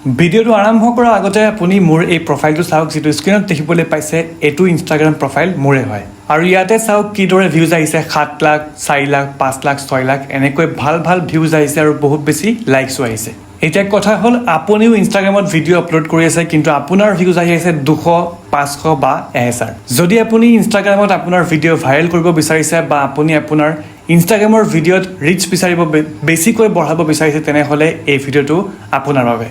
ভিডিঅ'টো আৰম্ভ কৰাৰ আগতে আপুনি মোৰ এই প্ৰফাইলটো চাওক, যিটো স্ক্ৰীনত দেখিবলৈ পাইছে এইটো ইনষ্টাগ্ৰাম প্ৰফাইল মোৰে হয়। আৰু ইয়াতে চাওক কিদৰে ভিউজ আহিছে, 7 লাখ, 4 লাখ, 5 লাখ, 6 লাখ এনেকৈ ভাল ভাল ভিউজ আহিছে আৰু বহুত বেছি লাইকছো আহিছে। এতিয়া কথা হ'ল, আপুনিও ইনষ্টাগ্ৰামত ভিডিঅ' আপলোড কৰি আছে, কিন্তু আপোনাৰ ভিউজ আহি আছে 200, 500 বা 1000। যদি আপুনি ইনষ্টাগ্ৰামত আপোনাৰ ভিডিঅ' ভাইৰেল কৰিব বিচাৰিছে বা আপুনি আপোনাৰ ইনষ্টাগ্ৰামৰ ভিডিঅ'ত ৰিচ বিচাৰিব, বেছিকৈ বঢ়াব বিচাৰিছে, তেনেহ'লে এই ভিডিঅ'টো আপোনাৰ বাবে।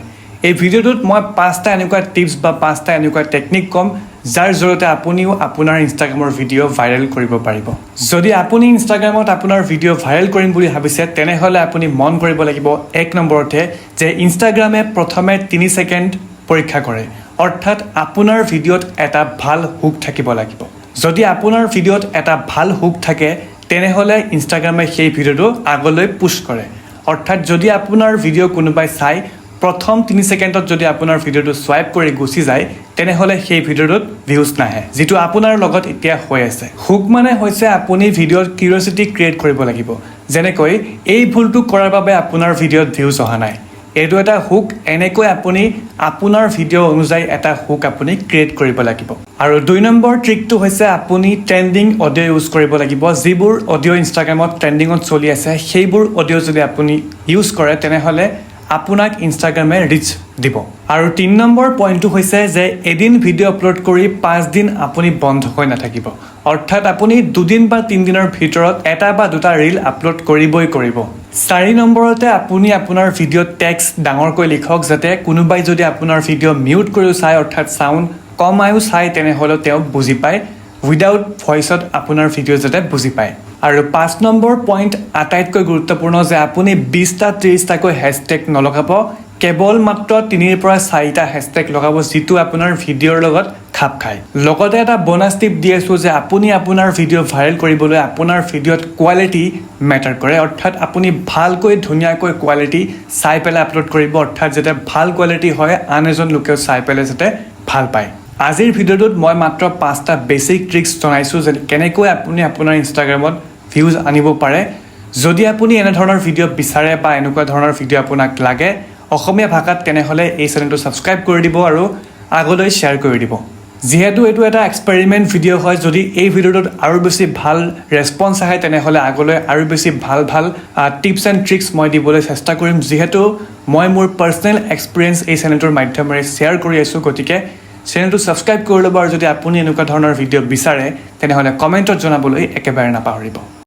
এই ভিডিঅ'টোত মই 5টা এনেকুৱা টিপছ বা 5টা এনেকুৱা টেকনিক ক'ম, যাৰ জৰিয়তে আপুনিও আপোনাৰ ইনষ্টাগ্ৰামৰ ভিডিঅ' ভাইৰেল কৰিব পাৰিব। যদি আপুনি ইনষ্টাগ্ৰামত আপোনাৰ ভিডিঅ' ভাইৰেল কৰিম বুলি ভাবিছে, তেনেহ'লে আপুনি মন কৰিব লাগিব 1 নম্বৰতে যে ইনষ্টাগ্ৰামে প্ৰথমে 3 ছেকেণ্ড পৰীক্ষা কৰে, অৰ্থাৎ আপোনাৰ ভিডিঅ'ত এটা ভাল হুক থাকিব লাগিব। যদি আপোনাৰ ভিডিঅ'ত এটা ভাল হুক থাকে, তেনেহ'লে ইনষ্টাগ্ৰামে সেই ভিডিঅ'টো আগলৈ পুছ কৰে। অৰ্থাৎ যদি আপোনাৰ ভিডিঅ' কোনোবাই চাই প্ৰথম 3 ছেকেণ্ডত যদি আপোনাৰ ভিডিঅ'টো ছুৱাইপ কৰি গুচি যায়, তেনেহ'লে সেই ভিডিঅ'টোত ভিউজ নাহে, যিটো আপোনাৰ লগত এতিয়া হৈ আছে। হুক মানে হৈছে আপুনি ভিডিঅ'ত কিউৰিঅচিটি ক্ৰিয়েট কৰিব লাগিব। যেনেকৈ এই ভুলটো কৰাৰ বাবে আপোনাৰ ভিডিঅ'ত ভিউজ অহা নাই, এইটো এটা হুক। এনেকৈ আপুনি আপোনাৰ ভিডিঅ' অনুযায়ী এটা হুক আপুনি ক্ৰিয়েট কৰিব লাগিব। আৰু 2 নম্বৰ ট্ৰিকটো হৈছে আপুনি ট্ৰেণ্ডিং অডিঅ' ইউজ কৰিব লাগিব। যিবোৰ অডিঅ' ইনষ্টাগ্ৰামত ট্ৰেণ্ডিঙত চলি আছে, সেইবোৰ অডিঅ' যদি আপুনি ইউজ কৰে, তেনেহ'লে আপোনাক ইনষ্টাগ্ৰামে ৰিচ দিব। আৰু 3 নম্বৰ পইণ্টটো হৈছে যে এদিন ভিডিঅ' আপলোড কৰি 5 দিন আপুনি বন্ধ হৈ নাথাকিব। অৰ্থাৎ আপুনি 2 দিন বা 3 দিনৰ ভিতৰত 1 বা 2টা ৰীল আপলোড কৰিবই কৰিব। 4 নম্বৰতে আপুনি আপোনাৰ ভিডিঅ'ত টেক্সট ডাঙৰকৈ লিখক, যাতে কোনোবাই যদি আপোনাৰ ভিডিঅ' মিউট কৰিও চায়, অৰ্থাৎ চাউণ্ড কমায়ো চায়, তেনেহ'লেও তেওঁ বুজি পায়, উইদাউট ভইচত আপোনাৰ ভিডিঅ' যাতে বুজি পায়। আৰু 5 নম্বৰ পইণ্ট আটাইতকৈ গুৰুত্বপূৰ্ণ, যে আপুনি 20টা 30টাকৈ হেছটেগ নলগাব, কেৱল মাত্ৰ 3ৰ পৰা 4টা হেছটেগ লগাব, যিটো আপোনাৰ ভিডিঅ'ৰ লগত খাপ খায়। লগতে এটা বনাছ টিপ দি আছোঁ যে আপুনি আপোনাৰ ভিডিঅ' ভাইৰেল কৰিবলৈ আপোনাৰ ভিডিঅ'ত কোৱালিটি মেটাৰ কৰে। অৰ্থাৎ আপুনি ভালকৈ ধুনীয়াকৈ কোৱালিটি চাই পেলাই আপলোড কৰিব, অৰ্থাৎ যাতে ভাল কোৱালিটি হয়, আন এজন লোকেও চাই পেলাই যাতে ভাল পায়। আজিৰ ভিডিঅ'টোত মই মাত্ৰ 5টা বেছিক ট্ৰিক্স জনাইছোঁ, যে কেনেকৈ আপুনি আপোনাৰ ইনষ্টাগ্ৰামত ভিউজ আনিব পাৰে। যদি আপুনি এনেধৰণৰ ভিডিঅ' বিচাৰে বা এনেকুৱা ধৰণৰ ভিডিঅ' আপোনাক লাগে অসমীয়া ভাষাত, তেনেহ'লে এই চেনেলটো ছাবস্ক্ৰাইব কৰি দিব আৰু আগলৈ শ্বেয়াৰ কৰি দিব। যিহেতু এইটো এটা এক্সপেৰিমেণ্ট ভিডিঅ' হয়, যদি এই ভিডিঅ'টোত আৰু বেছি ভাল ৰেছপন্স আহে, তেনেহ'লে আগলৈ আৰু বেছি ভাল ভাল টিপছ এণ্ড ট্ৰিক্স মই দিবলৈ চেষ্টা কৰিম। যিহেতু মই মোৰ পাৰ্চনেল এক্সপিৰিয়েঞ্চ এই চেনেলটোৰ মাধ্যমেৰে শ্বেয়াৰ কৰি আছোঁ, গতিকে চেনেলটো ছাবস্ক্ৰাইব কৰি ল'ব। আৰু যদি আপুনি এনেকুৱা ধৰণৰ ভিডিঅ' বিচাৰে, তেনেহ'লে কমেণ্টত জনাবলৈ একেবাৰে নাপাহৰিব।